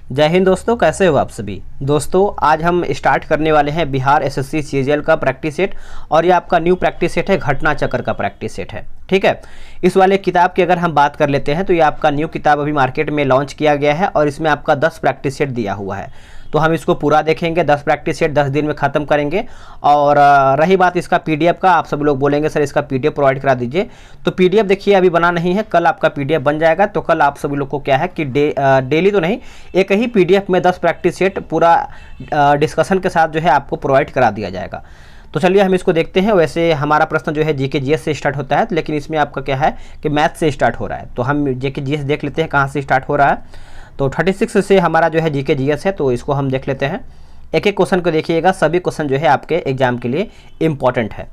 जय हिंद दोस्तों, कैसे हो आप सभी। दोस्तों आज हम स्टार्ट करने वाले हैं बिहार एसएससी सीजीएल का प्रैक्टिस सेट। और ये आपका न्यू प्रैक्टिस सेट है, घटना चक्र का प्रैक्टिस सेट है। ठीक है, इस वाले किताब की अगर हम बात कर लेते हैं तो ये आपका न्यू किताब अभी मार्केट में लॉन्च किया गया है और इसमें आपका 10 प्रैक्टिस सेट दिया हुआ है। तो हम इसको पूरा देखेंगे, 10 प्रैक्टिस सेट 10 दिन में ख़त्म करेंगे। और रही बात इसका पीडीएफ का, आप सब लोग बोलेंगे सर इसका पीडीएफ प्रोवाइड करा दीजिए। तो पीडीएफ देखिए अभी बना नहीं है, कल आपका पीडीएफ बन जाएगा। तो कल आप सभी लोग को क्या है कि डेली तो नहीं, एक ही पीडीएफ में 10 प्रैक्टिस सेट पूरा डिस्कशन के साथ जो है आपको प्रोवाइड करा दिया जाएगा। तो चलिए हम इसको देखते हैं। वैसे हमारा प्रश्न जो है जीके जीएस से स्टार्ट होता है, लेकिन इसमें आपका क्या है कि मैथ से स्टार्ट हो रहा है। तो हम जीके जीएस देख लेते हैं कहाँ से स्टार्ट हो रहा है। तो 36 से हमारा जो है जीके जीएस है, तो इसको हम देख लेते हैं। एक एक क्वेश्चन को देखिएगा, सभी क्वेश्चन जो है आपके एग्जाम के लिए इंपॉर्टेंट है।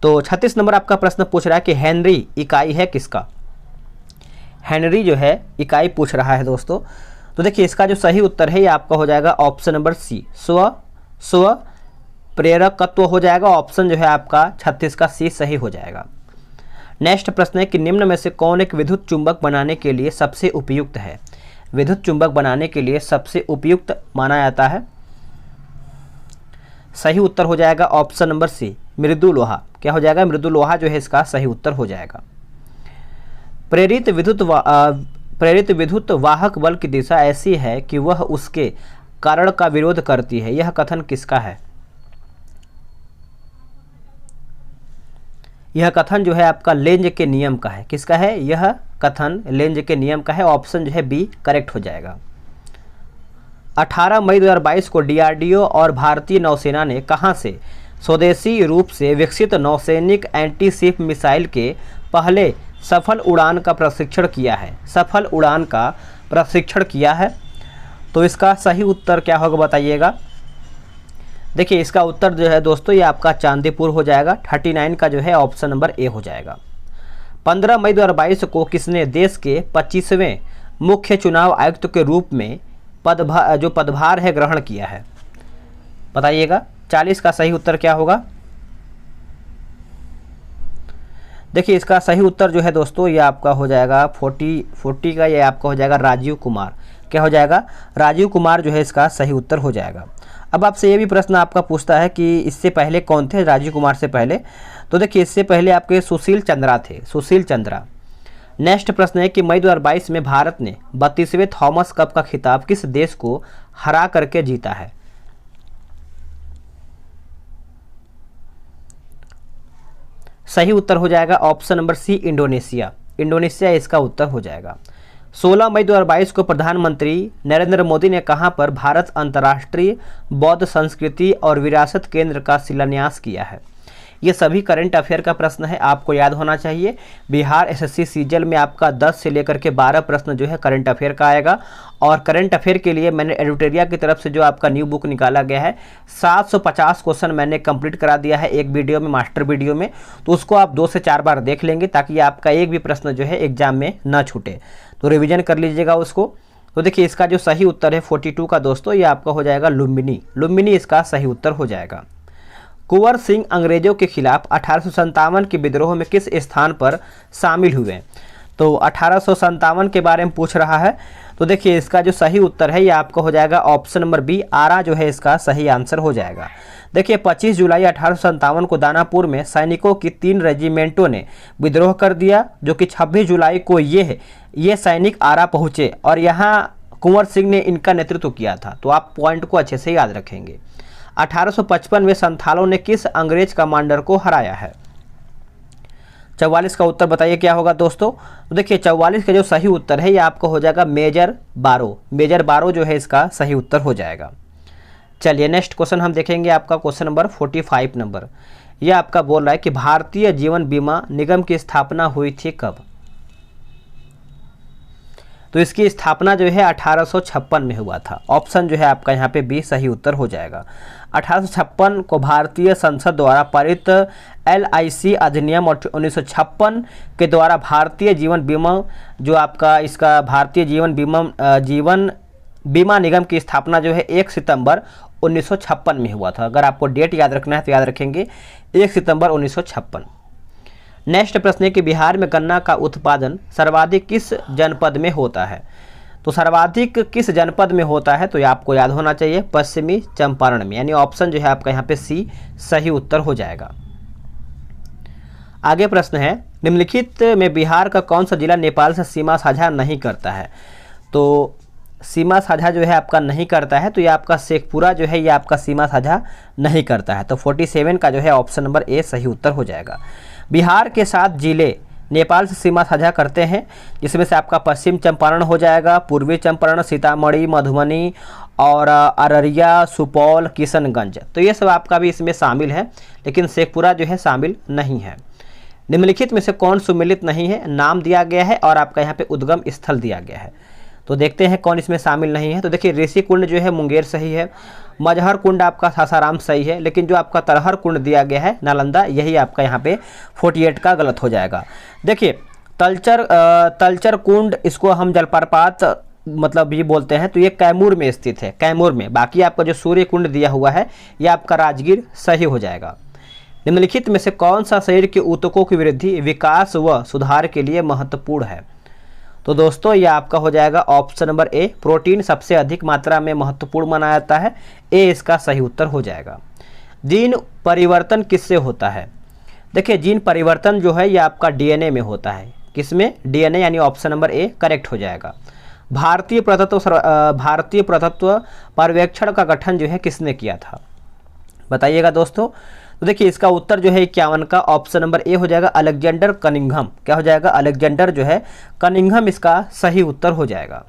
तो 36 नंबर आपका प्रश्न पूछ रहा है कि हेनरी इकाई है किसका। हेनरी जो है इकाई पूछ रहा है दोस्तों। तो देखिए इसका जो सही उत्तर है ये आपका हो जाएगा ऑप्शन नंबर सी, स्व प्रेरकत्व हो जाएगा। ऑप्शन जो है आपका 36 का सी सही हो जाएगा। नेक्स्ट प्रश्न है कि निम्न में से कौन एक विद्युत चुंबक बनाने के लिए सबसे उपयुक्त है। विद्युत चुंबक बनाने के लिए सबसे उपयुक्त माना जाता है। सही उत्तर हो जाएगा ऑप्शन नंबर सी, मृदु लोहा। क्या हो जाएगा, मृदु लोहा जो है इसका सही उत्तर हो जाएगा। प्रेरित विद्युत वाहक बल की दिशा ऐसी है कि वह उसके कारण का विरोध करती है। यह कथन किसका है। यह कथन जो है आपका लेंज के नियम का है। किसका है, यह कथन लेंज के नियम का है। ऑप्शन जो है बी करेक्ट हो जाएगा। 18 मई 2022 को डीआरडीओ और भारतीय नौसेना ने कहां से स्वदेशी रूप से विकसित नौसैनिक एंटी शिप मिसाइल के पहले सफल उड़ान का प्रशिक्षण किया है। सफल उड़ान का प्रशिक्षण किया है। तो इसका सही उत्तर क्या होगा बताइएगा। देखिए इसका उत्तर जो है दोस्तों ये आपका चांदीपुर हो जाएगा। 39 का जो है ऑप्शन नंबर ए हो जाएगा। 15 मई 2022 को किसने देश के 25वें मुख्य चुनाव आयुक्त के रूप में पदभार है ग्रहण किया है, बताइएगा। 40 का सही उत्तर क्या होगा। देखिए इसका सही उत्तर जो है दोस्तों ये आपका हो जाएगा 40 का, ये आपका हो जाएगा राजीव कुमार। क्या हो जाएगा, राजीव कुमार जो है इसका सही उत्तर हो जाएगा। अब आपसे ये भी प्रश्न आपका पूछता है कि इससे पहले कौन थे राजीव कुमार से पहले। तो देखिए इससे पहले आपके सुशील चंद्रा थे, सुशील चंद्रा। नेक्स्ट प्रश्न है कि मई 2022 में भारत ने 32वें थॉमस कप का खिताब किस देश को हरा करके जीता है। सही उत्तर हो जाएगा option number C, Indonesia. Indonesia इसका उत्तर हो जाएगा। 16 मई 2022 को प्रधानमंत्री नरेंद्र मोदी ने कहां पर भारत अंतर्राष्ट्रीय बौद्ध संस्कृति और विरासत केंद्र का शिलान्यास किया है। ये सभी करंट अफेयर का प्रश्न है, आपको याद होना चाहिए। बिहार एसएससी सीजीएल में आपका 10 से लेकर के 12 प्रश्न जो है करंट अफेयर का आएगा। और करंट अफेयर के लिए मैंने एडिटोरिया की तरफ से जो आपका न्यू बुक निकाला गया है 750 क्वेश्चन मैंने कंप्लीट करा दिया है एक वीडियो में, मास्टर वीडियो में। तो उसको आप 2 से 4 बार देख लेंगे ताकि आपका एक भी प्रश्न जो है एग्जाम में ना छूटे। तो रिविजन कर लीजिएगा उसको। तो देखिए इसका जो सही उत्तर है 42 का दोस्तों ये आपका हो जाएगा लुम्बिनी। लुम्बिनी इसका सही उत्तर हो जाएगा। कुंवर सिंह अंग्रेजों के खिलाफ 1857 के विद्रोह में किस स्थान पर शामिल हुए। तो 1857 के बारे में पूछ रहा है। तो देखिए इसका जो सही उत्तर है ये आपका हो जाएगा ऑप्शन नंबर बी, आरा जो है इसका सही आंसर हो जाएगा। देखिए 25 जुलाई 1857 को दानापुर में सैनिकों की 3 रेजिमेंटों ने विद्रोह कर दिया, जो कि 26 जुलाई को ये सैनिक आरा पहुँचे और यहाँ कुंवर सिंह ने इनका नेतृत्व किया था। तो आप पॉइंट को अच्छे से याद रखेंगे। 1855 में संथालों ने किस अंग्रेज कमांडर को हराया है। 44 का उत्तर बताइए क्या होगा दोस्तों। तो देखिए 44 का जो सही उत्तर है ये आपको हो जाएगा मेजर बारो। मेजर बारो जो है इसका सही उत्तर हो जाएगा। चलिए नेक्स्ट क्वेश्चन हम देखेंगे, आपका क्वेश्चन नंबर 45 नंबर। ये आपका बोल रहा है कि भारतीय जीवन बीमा निगम की स्थापना हुई थी कब। तो इसकी स्थापना जो है 1856 में हुआ था। ऑप्शन जो है आपका यहाँ पे बी सही उत्तर हो जाएगा। 1856 को भारतीय संसद द्वारा पारित LIC अधिनियम और 1956 के द्वारा भारतीय जीवन बीमा जो आपका इसका भारतीय जीवन बीमा निगम की स्थापना जो है 1 सितंबर 1956 में हुआ था। अगर आपको डेट याद रखना है तो याद रखेंगे 1 सितंबर 1956। नेक्स्ट प्रश्न है कि बिहार में गन्ना का उत्पादन सर्वाधिक किस जनपद में होता है। तो सर्वाधिक किस जनपद में होता है, तो ये आपको याद होना चाहिए पश्चिमी चंपारण में, यानी ऑप्शन जो है आपका यहाँ पे सी सही उत्तर हो जाएगा। आगे प्रश्न है, निम्नलिखित में बिहार का कौन सा जिला नेपाल से सीमा साझा नहीं करता है। तो सीमा साझा जो है आपका नहीं करता है, तो ये आपका शेखपुरा जो है ये आपका सीमा साझा नहीं करता है। तो 47 का जो है ऑप्शन नंबर ए सही उत्तर हो जाएगा। बिहार के 7 जिले नेपाल से सीमा साझा करते हैं, जिसमें से आपका पश्चिम चंपारण हो जाएगा, पूर्वी चंपारण, सीतामढ़ी, मधुबनी और अररिया, सुपौल, किशनगंज। तो ये सब आपका भी इसमें शामिल है, लेकिन शेखपुरा जो है शामिल नहीं है। निम्नलिखित में से कौन सुमेलित नहीं है, नाम दिया गया है और आपका यहाँ पे उद्गम स्थल दिया गया है। तो देखते हैं कौन इसमें शामिल नहीं है। तो देखिए ऋषि कुंड जो है मुंगेर सही है, मजहर कुंड आपका सासाराम सही है, लेकिन जो आपका तरहर कुंड दिया गया है नालंदा, यही आपका यहाँ पे 48 का गलत हो जाएगा। देखिए तलचर कुंड, इसको हम जलप्रपात मतलब ये बोलते हैं, तो ये कैमूर में स्थित है, कैमूर में। बाकी आपका जो सूर्य कुंड दिया हुआ है ये आपका राजगीर सही हो जाएगा। निम्नलिखित में से कौन सा शरीर के ऊतकों की वृद्धि, विकास व सुधार के लिए महत्वपूर्ण है। तो दोस्तों ये आपका हो जाएगा ऑप्शन नंबर ए, प्रोटीन सबसे अधिक मात्रा में महत्वपूर्ण माना जाता है, ए इसका सही उत्तर हो जाएगा। जीन परिवर्तन किससे होता है। देखिए जीन परिवर्तन जो है ये आपका डीएनए में होता है, किसमें, डीएनए, यानी ऑप्शन नंबर ए करेक्ट हो जाएगा। भारतीय पुरातत्व पर्यवेक्षण का गठन जो है किसने किया था, बताइएगा दोस्तों। तो देखिए इसका उत्तर जो है 51 का ऑप्शन नंबर ए हो जाएगा, अलेक्जेंडर कनिंघम। क्या हो जाएगा, अलेक्जेंडर जो है कनिंघम इसका सही उत्तर हो जाएगा।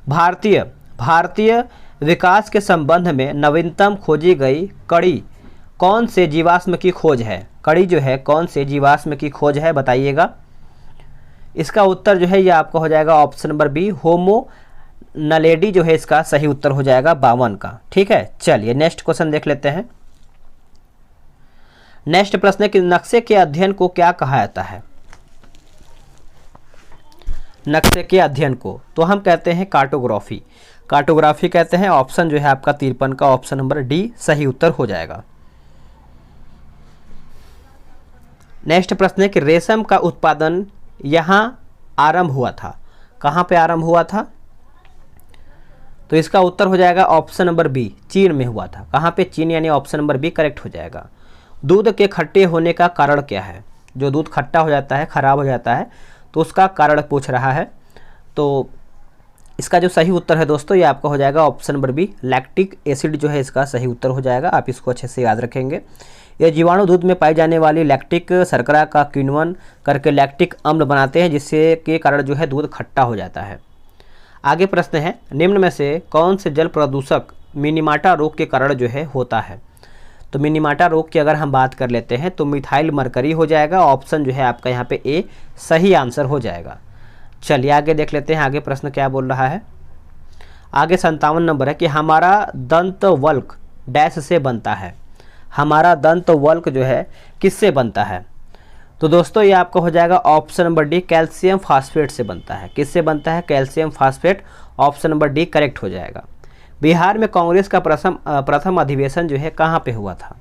भारतीय विकास के संबंध में नवीनतम खोजी गई कड़ी कौन से जीवाश्म की खोज है, कड़ी जो है कौन से जीवाश्म की खोज है, बताइएगा। इसका उत्तर जो है ये आपका हो जाएगा ऑप्शन नंबर बी, होमो नलेडी जो है इसका सही उत्तर हो जाएगा 52 का। ठीक है, चलिए नेक्स्ट क्वेश्चन देख लेते हैं। नेक्स्ट प्रश्न है कि नक्शे के अध्ययन को क्या कहा जाता है। नक्शे के अध्ययन को तो हम कहते हैं कार्टोग्राफी, कार्टोग्राफी कहते हैं। ऑप्शन जो है आपका 53 का ऑप्शन नंबर डी सही उत्तर हो जाएगा। नेक्स्ट प्रश्न है कि रेशम का उत्पादन यहाँ आरंभ हुआ था, कहाँ पे आरंभ हुआ था। तो इसका उत्तर हो जाएगा ऑप्शन नंबर बी, चीन में हुआ था। कहाँ पे, चीन, यानी ऑप्शन नंबर बी करेक्ट हो जाएगा। दूध के खट्टे होने का कारण क्या है, जो दूध खट्टा हो जाता है, खराब हो जाता है, तो उसका कारण पूछ रहा है। तो इसका जो सही उत्तर है दोस्तों ये आपका हो जाएगा option number B, lactic acid जो है इसका सही उत्तर हो जाएगा। आप इसको अच्छे से याद रखेंगे। ये जीवाणु दूध में पाई जाने वाली लैक्टिक शर्करा का किण्वन करके लैक्टिक अम्ल बनाते हैं, जिससे के कारण जो है दूध खट्टा हो जाता है। आगे प्रश्न है, निम्न में से कौन से जल प्रदूषक मिनीमाटा रोग के कारण जो है होता है। तो मिनीमाटा रोग की अगर हम बात कर लेते हैं तो मिथाइल मरकरी हो जाएगा। ऑप्शन जो है आपका यहाँ पे ए सही आंसर हो जाएगा। चलिए आगे देख लेते हैं, आगे प्रश्न क्या बोल रहा है। आगे 57 नंबर है कि हमारा दंत वल्क डैश से बनता है। हमारा दंत वल्क जो है किससे बनता है। तो दोस्तों ये आपका हो जाएगा option number D, calcium phosphate से बनता है। किससे बनता है, calcium phosphate. Option number D correct हो जाएगा। बिहार में कांग्रेस का प्रथम अधिवेशन जो है कहाँ पे हुआ था।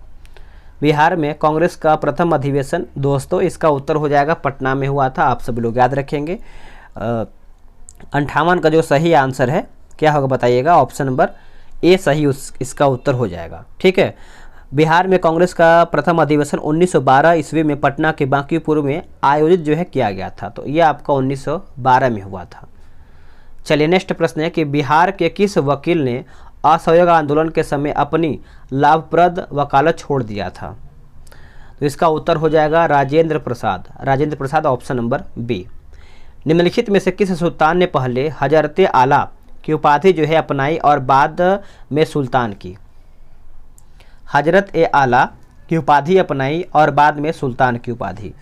बिहार में कांग्रेस का प्रथम अधिवेशन दोस्तों इसका उत्तर हो जाएगा पटना में हुआ था। आप सभी लोग याद रखेंगे। 58 का जो सही आंसर है क्या होगा बताइएगा। ऑप्शन नंबर ए सही इसका उत्तर हो जाएगा। ठीक है, बिहार में कांग्रेस का प्रथम अधिवेशन 1912 ईस्वी में पटना के बांकीपुर में आयोजित जो है किया गया था। तो ये आपका 1912 में हुआ था। चलिए नेक्स्ट प्रश्न है कि बिहार के किस वकील ने असहयोग आंदोलन के समय अपनी लाभप्रद वकालत छोड़ दिया था। तो इसका उत्तर हो जाएगा Rajendra Prasad. Rajendra Prasad option number B. निम्नलिखित में से किस सुल्तान ने पहले हजरत आला की उपाधि जो है अपनाई और बाद में सुल्तान की। हजरत ए आला की उपाधि अपनाई और बाद में सुल्तान की उपाधि।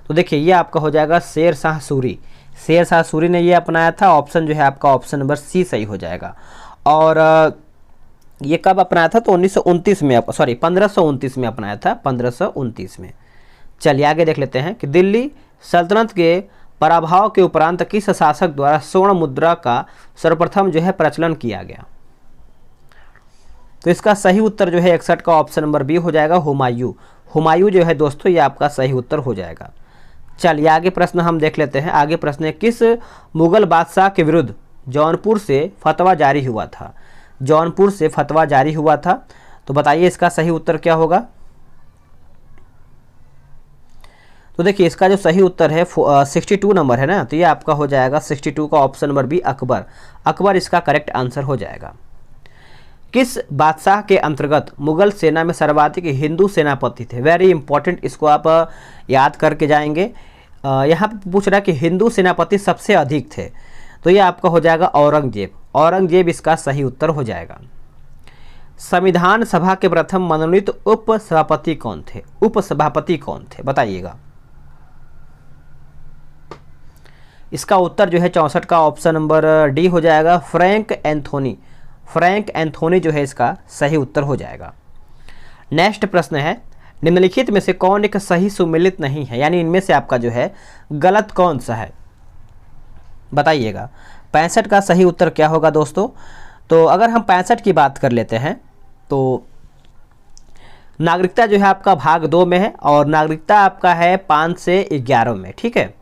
तो देखिए ये आपका हो जाएगा शेर शाह सूरी। शेर शाह सूरी ने ये अपनाया था। ऑप्शन जो है आपका ऑप्शन नंबर सी सही हो जाएगा। और ये कब अपनाया था तो 1929 में, सॉरी 1529 में अपनाया था, 1529 में। चलिए आगे देख लेते हैं कि दिल्ली सल्तनत के पराभव के उपरांत किस शासक द्वारा स्वर्ण मुद्रा का सर्वप्रथम जो है प्रचलन किया गया। तो इसका सही उत्तर जो है 61 का ऑप्शन नंबर बी हो जाएगा, हुमायूं। हुमायूं जो है दोस्तों ये आपका सही उत्तर हो जाएगा। चलिए आगे प्रश्न हम देख लेते हैं। आगे प्रश्न है किस मुगल बादशाह के विरुद्ध जौनपुर से फतवा जारी हुआ था? जौनपुर से फतवा जारी हुआ था, तो बताइए इसका सही उत्तर क्या होगा? तो देखिए इसका जो सही उत्तर है 62 नंबर है ना, तो ये आपका हो जाएगा 62 का option number B, Akbar. Akbar इसका करेक्ट आंसर हो जाएगा। किस बादशाह के अंतर्गत मुगल सेना में सर्वाधिक हिंदू सेनापति थे? वेरी इंपॉर्टेंट, इसको आप याद करके जाएंगे। यहाँ पर पूछ रहा है कि हिंदू सेनापति सबसे अधिक थे, तो ये आपका हो जाएगा औरंगजेब। औरंगजेब इसका सही उत्तर हो जाएगा। संविधान सभा के प्रथम मनोनीत उपसभापति कौन थे? उपसभापति कौन थे बताइएगा। इसका उत्तर जो है 64 का ऑप्शन नंबर डी हो जाएगा, फ्रैंक एंथोनी। फ्रैंक एंथोनी जो है इसका सही उत्तर हो जाएगा। नेक्स्ट प्रश्न है, निम्नलिखित में से कौन एक सही सुमेलित नहीं है, यानी इनमें से आपका जो है गलत कौन सा है बताइएगा। 65 का सही उत्तर क्या होगा दोस्तों? तो अगर हम 65 की बात कर लेते हैं तो नागरिकता जो है आपका भाग 2 में है और नागरिकता आपका है 5 से 11 में, ठीक है।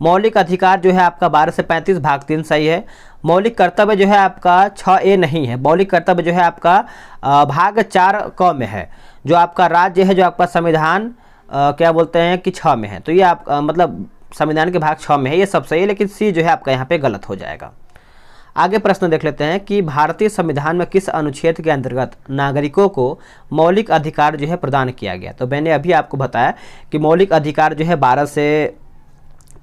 मौलिक अधिकार जो है आपका 12 से 35 भाग 3 सही है। मौलिक कर्तव्य जो है आपका 6A नहीं है। मौलिक कर्तव्य जो है आपका भाग 4 क में है। जो आपका राज्य है, जो आपका संविधान क्या बोलते हैं कि 6 में है, तो ये आप मतलब संविधान के भाग 6 में है, ये सब सही है, लेकिन सी जो है आपका यहाँ पे गलत हो जाएगा। आगे प्रश्न देख लेते हैं कि भारतीय संविधान में किस अनुच्छेद के अंतर्गत नागरिकों को मौलिक अधिकार जो है प्रदान किया गया? तो मैंने अभी आपको बताया कि मौलिक अधिकार जो है 12 से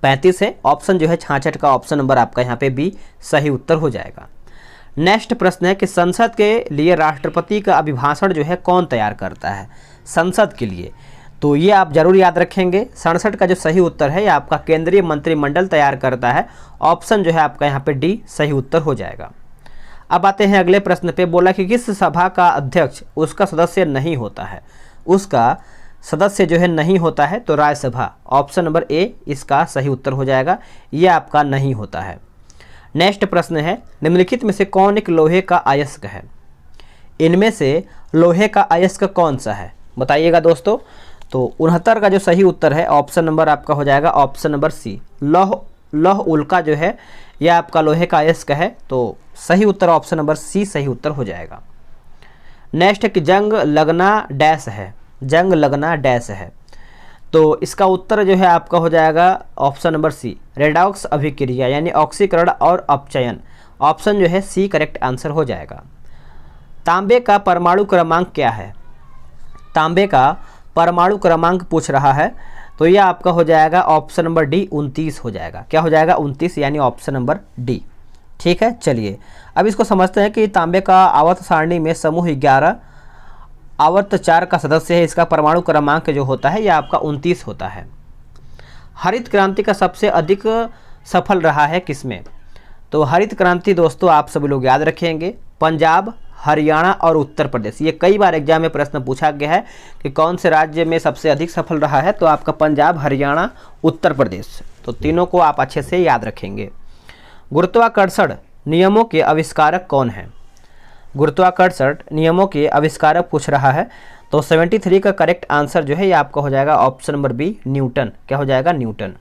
35 है। ऑप्शन जो है 66 का ऑप्शन नंबर आपका यहाँ पे बी सही उत्तर हो जाएगा। नेक्स्ट प्रश्न है कि संसद के लिए राष्ट्रपति का अभिभाषण जो है कौन तैयार करता है? संसद के लिए, तो ये आप जरूर याद रखेंगे। 67 का जो सही उत्तर है ये आपका केंद्रीय मंत्रिमंडल तैयार करता है। ऑप्शन जो है आपका यहाँ पे डी सही उत्तर हो जाएगा। अब आते हैं अगले प्रश्न पे। बोला कि किस सभा का अध्यक्ष उसका सदस्य नहीं होता है? उसका सदस्य जो है नहीं होता है, तो राज्यसभा। ऑप्शन नंबर ए इसका सही उत्तर हो जाएगा, ये आपका नहीं होता है। नेक्स्ट प्रश्न है, निम्नलिखित में से कौन एक लोहे का अयस्क है? इनमें से लोहे का अयस्क कौन सा है बताइएगा दोस्तों। तो 69 का जो सही उत्तर है ऑप्शन नंबर आपका हो जाएगा ऑप्शन नंबर सी, लौह उल्का जो है यह आपका लोहे का अयस्क है, तो सही उत्तर ऑप्शन नंबर सी सही उत्तर हो जाएगा। नेक्स्ट है कि जंग लगना डैश है, जंग लगना डैश है, तो इसका उत्तर जो है आपका हो जाएगा ऑप्शन नंबर सी, रेडॉक्स अभिक्रिया यानी ऑक्सीकरण और अपचयन। ऑप्शन जो है सी करेक्ट आंसर हो जाएगा। तांबे का परमाणु क्रमांक क्या है? तांबे का परमाणु क्रमांक पूछ रहा है, तो यह आपका हो जाएगा ऑप्शन नंबर डी 29 हो जाएगा। क्या हो जाएगा? 29 यानी ऑप्शन नंबर डी। ठीक है, चलिए अब इसको समझते हैं कि तांबे का आवर्त सारणी में समूह 11 आवर्त 4 का सदस्य है। इसका परमाणु क्रमांक जो होता है यह आपका 29 होता है। हरित क्रांति का सबसे अधिक सफल रहा है किसमें? तो हरित क्रांति दोस्तों आप सभी लोग याद रखेंगे, पंजाब, हरियाणा और उत्तर प्रदेश। ये कई बार एग्जाम में प्रश्न पूछा गया है कि कौन से राज्य में सबसे अधिक सफल रहा है, तो आपका पंजाब, हरियाणा, उत्तर प्रदेश, तो तीनों को आप अच्छे से याद रखेंगे। गुरुत्वाकर्षण नियमों के आविष्कारक कौन है? गुरुत्वाकर्षण नियमों के आविष्कारक पूछ रहा है, तो 73 का करेक्ट आंसर जो है ये आपका हो जाएगा ऑप्शन नंबर बी, न्यूटन। क्या हो जाएगा? न्यूटन।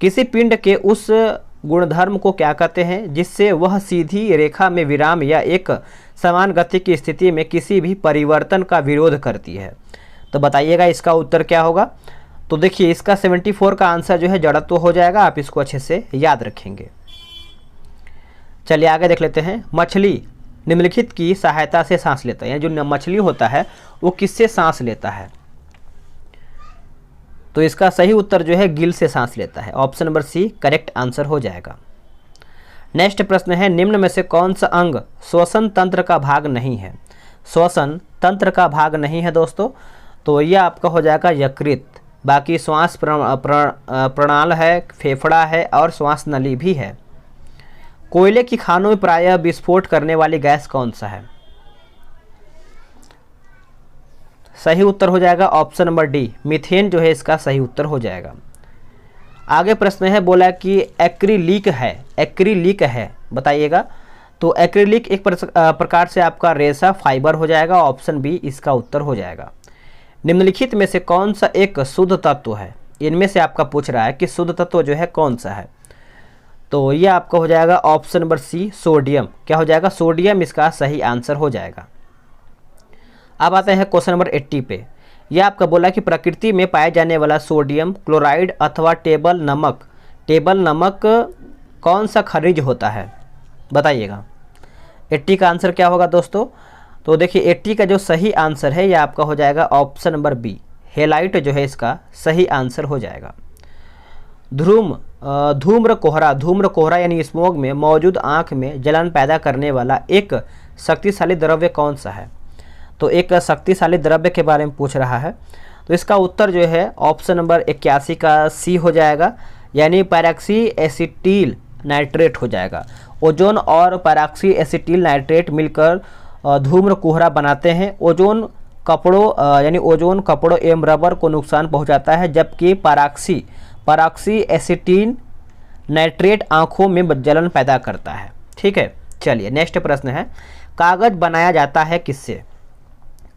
किसी पिंड के उस गुणधर्म को क्या कहते हैं जिससे वह सीधी रेखा में विराम या एक समान गति की स्थिति में किसी भी परिवर्तन का विरोध करती है? तो बताइएगा इसका उत्तर क्या होगा। तो देखिए इसका 74 का आंसर जो है जड़त्व हो जाएगा, आप इसको अच्छे से याद रखेंगे। चलिए आगे देख लेते हैं। मछली निम्नलिखित की सहायता से सांस लेता है, यानी जो मछली होता है वो किससे सांस लेता है? तो इसका सही उत्तर जो है गिल से सांस लेता है। Option number C correct answer हो जाएगा। नेक्स्ट प्रश्न है, निम्न में से कौन सा अंग श्वसन तंत्र का भाग नहीं है? श्वसन तंत्र का भाग नहीं है दोस्तों, तो यह आपका हो जाएगा यकृत। बाकी श्वास प्रणाल है, फेफड़ा है और श्वास नली भी है। कोयले की खानों में प्रायः विस्फोट करने वाली गैस कौन सा है? सही उत्तर हो जाएगा ऑप्शन नंबर डी, मीथेन जो है इसका सही उत्तर हो जाएगा। आगे प्रश्न है, बोला कि एक्रिलिक है, एक्रिलिक है बताइएगा। तो एक्रिलिक एक प्रकार से आपका रेसा फाइबर हो जाएगा। ऑप्शन बी इसका उत्तर हो जाएगा। निम्नलिखित में से कौन सा एक शुद्ध तत्व है? इनमें से आपका पूछ रहा है कि शुद्ध तत्व जो है कौन सा है? तो ये आपका हो जाएगा ऑप्शन नंबर सी सोडियम। क्या हो जाएगा? सोडियम इसका सही आंसर हो जाएगा। अब आते हैं क्वेश्चन नंबर 80 पे। यह आपका बोला कि प्रकृति में पाए जाने वाला सोडियम क्लोराइड अथवा टेबल नमक कौन सा खनिज होता है? बताइएगा। 80 का आंसर क्या होगा दोस्तों? तो देखिए 80 का जो सही आंसर है यह आपका हो जाएगा ऑप्शन नंबर बी, हेलाइट जो है इसका सही आंसर हो जाएगा। धूम्र कोहरा यानी स्मोग में मौजूद आँख में जलन पैदा करने वाला एक शक्तिशाली द्रव्य कौन सा है? तो एक शक्तिशाली द्रव्य के बारे में पूछ रहा है, तो इसका उत्तर जो है ऑप्शन नंबर 81 का सी हो जाएगा, यानी पैराक्सी एसिटिल नाइट्रेट हो जाएगा। ओजोन और पैराक्सी एसिटिल नाइट्रेट मिलकर धूम्र कोहरा बनाते हैं। ओजोन कपड़ों एवं रबर को नुकसान पहुंचाता है, जबकि पैराक्सी एसिटिल नाइट्रेट आँखों में जलन पैदा करता है। ठीक है, चलिए नेक्स्ट प्रश्न है, कागज़ बनाया जाता है किससे?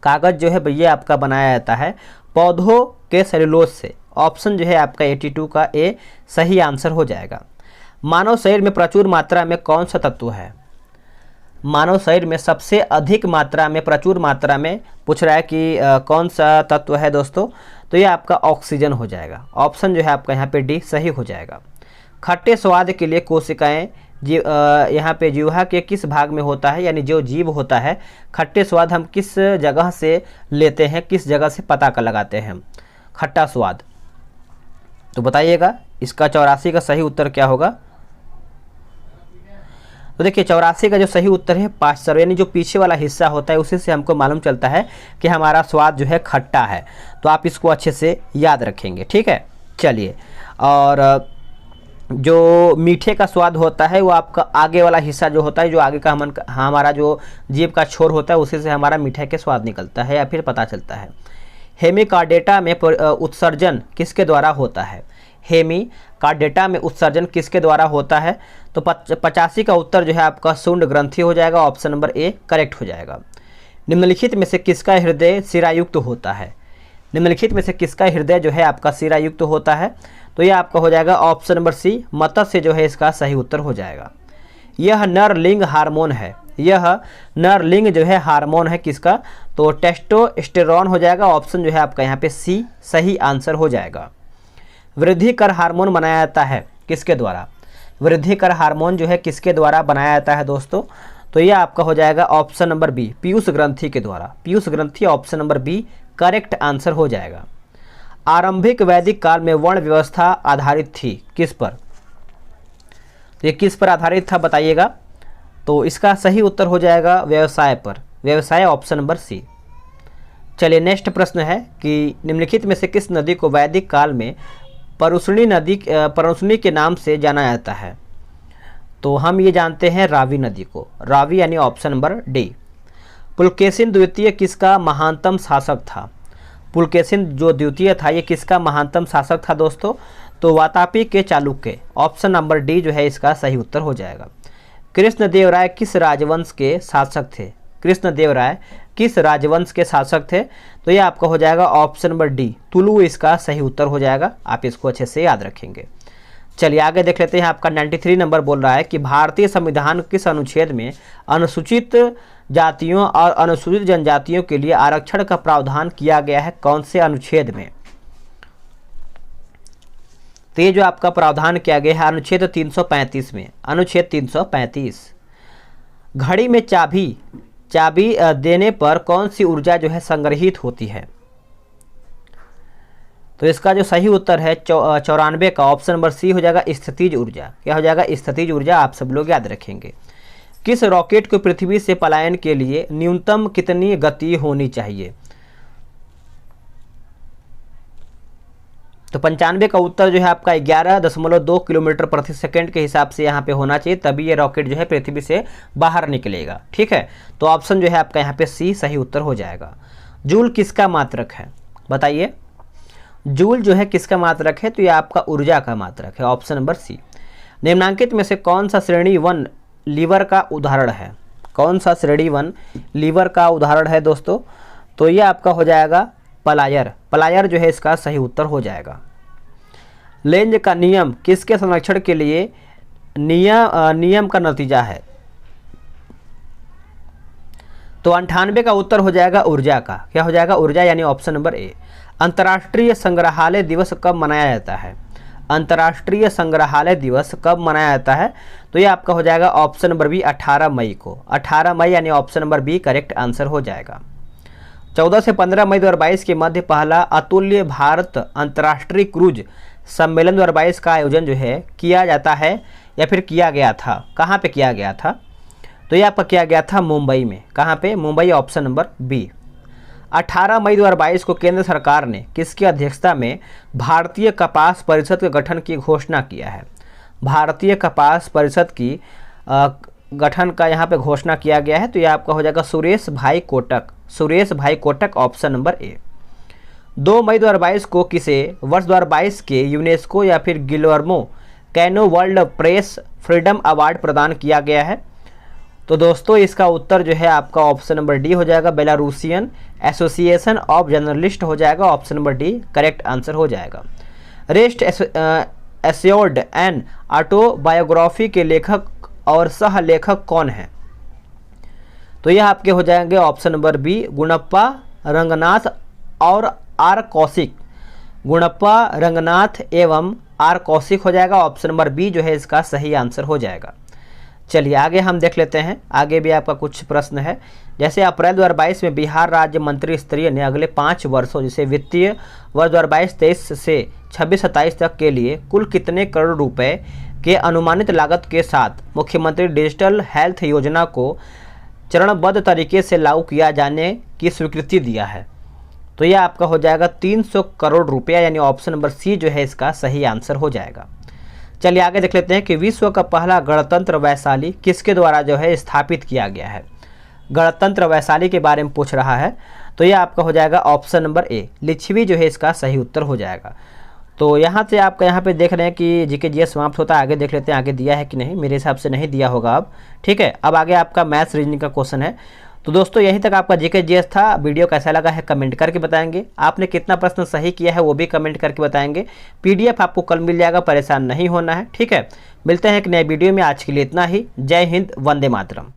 कागज़ जो है भैया आपका बनाया जाता है पौधों के सेलुलोज से। ऑप्शन जो है आपका 82 का ए सही आंसर हो जाएगा। मानव शरीर में प्रचुर मात्रा में कौन सा तत्व है? मानव शरीर में सबसे अधिक मात्रा में, प्रचुर मात्रा में पूछ रहा है कि कौन सा तत्व है दोस्तों? तो ये आपका ऑक्सीजन हो जाएगा। ऑप्शन जो है आपका यहाँ पे डी सही हो जाएगा। खट्टे स्वाद के लिए कोशिकाएं यहाँ पे जीवा के किस भाग में होता है, यानी जो जीव होता है, खट्टे स्वाद हम किस जगह से लेते हैं, किस जगह से पता कर लगाते हैं हम खट्टा स्वाद? तो बताइएगा इसका 84 का सही उत्तर क्या होगा? तो देखिए 84 का जो सही उत्तर है पाश्चर, यानी जो पीछे वाला हिस्सा होता है उसी से हमको मालूम चलता है कि हमारा स्वाद जो है खट्टा है। तो आप इसको अच्छे से याद रखेंगे। ठीक है, चलिए। और जो मीठे का स्वाद होता है वो आपका आगे वाला हिस्सा जो होता है, जो आगे का हमारा जो जीभ का छोर होता है उसी से हमारा मीठे के स्वाद निकलता है या फिर पता चलता है। हेमिकार्डेटा में उत्सर्जन किसके द्वारा होता है? हेमिकार्डेटा में उत्सर्जन किसके द्वारा होता है? तो 85 का उत्तर जो है आपका शुंड ग्रंथि हो जाएगा। ऑप्शन नंबर ए करेक्ट हो जाएगा। निम्नलिखित में से किसका हृदय शिरायुक्त होता है? निम्नलिखित में से किसका हृदय जो है आपका शिरायुक्त होता है? तो यह आपका हो जाएगा ऑप्शन नंबर सी, मत्स्य जो है इसका सही उत्तर हो जाएगा। यह नरलिंग हार्मोन है, यह नरलिंग जो है हार्मोन है किसका? तो टेस्टोस्टेरोन हो जाएगा। ऑप्शन जो है आपका यहाँ पे सी सही आंसर हो जाएगा। वृद्धिकर हार्मोन बनाया जाता है किसके द्वारा? वृद्धिकर हार्मोन जो है किसके द्वारा बनाया जाता है दोस्तों? तो यह आपका हो जाएगा ऑप्शन नंबर बी, पीयूष ग्रंथि के द्वारा। पीयूष ग्रंथि option number B correct answer हो जाएगा। आरंभिक वैदिक काल में वर्ण व्यवस्था आधारित थी किस पर? तो ये किस पर आधारित था बताइएगा? तो इसका सही उत्तर हो जाएगा व्यवसाय पर। व्यवसाय ऑप्शन नंबर सी। चलिए नेक्स्ट प्रश्न है कि निम्नलिखित में से किस नदी को वैदिक काल में परुष्णी के नाम से जाना जाता है? तो हम ये जानते हैं रावी नदी को। रावी यानी ऑप्शन नंबर डी। पुलकेशिन द्वितीय किसका महानतम शासक था? पुलकेशिन जो द्वितीय था ये किसका महानतम शासक था दोस्तों? तो वातापी के चालुक्य। ऑप्शन नंबर डी जो है इसका सही उत्तर हो जाएगा। कृष्णदेवराय किस राजवंश के शासक थे? कृष्णदेवराय किस राजवंश के शासक थे? तो ये आपका हो जाएगा ऑप्शन नंबर डी, तुलु इसका सही उत्तर हो जाएगा। आप इसको अच्छे से याद रखेंगे। चलिए आगे देख लेते हैं। आपका 93 नंबर बोल रहा है कि भारतीय संविधान किस अनुच्छेद में अनुसूचित जातियों और अनुसूचित जनजातियों के लिए आरक्षण का प्रावधान किया गया है? कौन से अनुच्छेद में? तो ये जो आपका प्रावधान किया गया है अनुच्छेद 335 में, अनुच्छेद 335। घड़ी में चाबी देने पर कौन सी ऊर्जा जो है संग्रहित होती है? तो इसका जो सही उत्तर है 94 का ऑप्शन नंबर सी हो जाएगा, स्थितिज ऊर्जा। क्या हो जाएगा? स्थितिज ऊर्जा। आप सब लोग याद रखेंगे। किस रॉकेट को पृथ्वी से पलायन के लिए न्यूनतम कितनी गति होनी चाहिए? तो 95 का उत्तर जो है आपका 11.2 किलोमीटर प्रति सेकंड के हिसाब से यहाँ पे होना चाहिए, तभी ये रॉकेट जो है पृथ्वी से बाहर निकलेगा। ठीक है, तो ऑप्शन जो है आपका यहाँ पे सी सही उत्तर हो जाएगा। जूल किसका मात्रक है? बताइए। जूल जो है किसका मात्रक है? तो ये आपका ऊर्जा का मात्रक है। Option number C. निम्नांकित में से कौन सा श्रेणी 1 लीवर का उदाहरण है? कौन सा श्रेणी 1 लीवर का उदाहरण है दोस्तों? तो ये आपका हो जाएगा पलायर। पलायर जो है इसका सही उत्तर हो जाएगा। लेंज का नियम किसके संरक्षण के लिए नियम का नतीजा है। तो 98 का उत्तर हो जाएगा ऊर्जा का। क्या हो जाएगा? ऊर्जा, यानी ऑप्शन नंबर ए। अंतर्राष्ट्रीय संग्रहालय दिवस कब मनाया जाता है? अंतर्राष्ट्रीय संग्रहालय दिवस कब मनाया जाता है? तो ये आपका हो जाएगा ऑप्शन नंबर बी, 18 मई को। 18 मई यानी option number B correct answer हो जाएगा। 14 से 15 मई 2022 के मध्य पहला अतुल्य भारत अंतर्राष्ट्रीय क्रूज सम्मेलन 2022 का आयोजन जो है किया जाता है या फिर किया गया था। कहाँ पे किया गया था? तो ये आपका किया गया था मुंबई में। कहाँ पे? Mumbai, option number B. 18 मई 2022 को केंद्र सरकार ने किसकी अध्यक्षता में भारतीय कपास परिषद के गठन की घोषणा किया है? भारतीय कपास परिषद की गठन का यहाँ पे घोषणा किया गया है। तो ये आपका हो जाएगा सुरेश भाई कोटक। सुरेश भाई कोटक, ऑप्शन नंबर ए। 2 मई 2022 को किसे वर्ष 2022 के यूनेस्को या फिर Guillermo canoe world press freedom award प्रदान किया गया है? तो दोस्तों इसका उत्तर जो है आपका ऑप्शन नंबर डी हो जाएगा, बेलारूसियन एसोसिएशन ऑफ जर्नलिस्ट हो जाएगा, option number D correct answer हो जाएगा। रेस्ट एश्योर्ड एंड ऑटोबायोग्राफी के लेखक और सह लेखक कौन है? तो यह आपके हो जाएंगे ऑप्शन नंबर बी, गुणप्पा रंगनाथ और आर कौशिक। गुणप्पा रंगनाथ एवं आर कौशिक हो जाएगा, ऑप्शन नंबर बी जो है इसका सही आंसर हो जाएगा। चलिए आगे हम देख लेते हैं। आगे भी आपका कुछ प्रश्न है। जैसे अप्रैल 2022 में बिहार राज्य मंत्री स्तरीय ने अगले 5 वर्षों जैसे वित्तीय वर्ष 2022-23 से 26-27 तक के लिए कुल कितने करोड़ रुपए के अनुमानित लागत के साथ मुख्यमंत्री डिजिटल हेल्थ योजना को चरणबद्ध तरीके से लागू किया जाने की स्वीकृति दिया है? तो यह आपका हो जाएगा 300 करोड़ रुपया, यानी ऑप्शन नंबर सी जो है इसका सही आंसर हो जाएगा। चलिए आगे देख लेते हैं कि विश्व का पहला गणतंत्र वैशाली किसके द्वारा जो है स्थापित किया गया है? गणतंत्र वैशाली के बारे में पूछ रहा है। तो ये आपका हो जाएगा ऑप्शन नंबर ए, लिच्छवी जो है इसका सही उत्तर हो जाएगा। तो यहाँ से आपका यहाँ पे देख रहे हैं कि जीके जीएस समाप्त होता है। आगे देख लेते हैं आगे दिया है कि नहीं। मेरे हिसाब से नहीं दिया होगा अब, ठीक है। अब आगे आपका मैथ्स रीजनिंग का क्वेश्चन है। तो दोस्तों यहीं तक आपका जीके जीएस था। वीडियो कैसा लगा है कमेंट करके बताएंगे। आपने कितना प्रश्न सही किया है वो भी कमेंट करके बताएंगे। पीडीएफ आपको कल मिल जाएगा, परेशान नहीं होना है, ठीक है। मिलते हैं एक नए वीडियो में। आज के लिए इतना ही। जय हिंद, वंदे मातरम।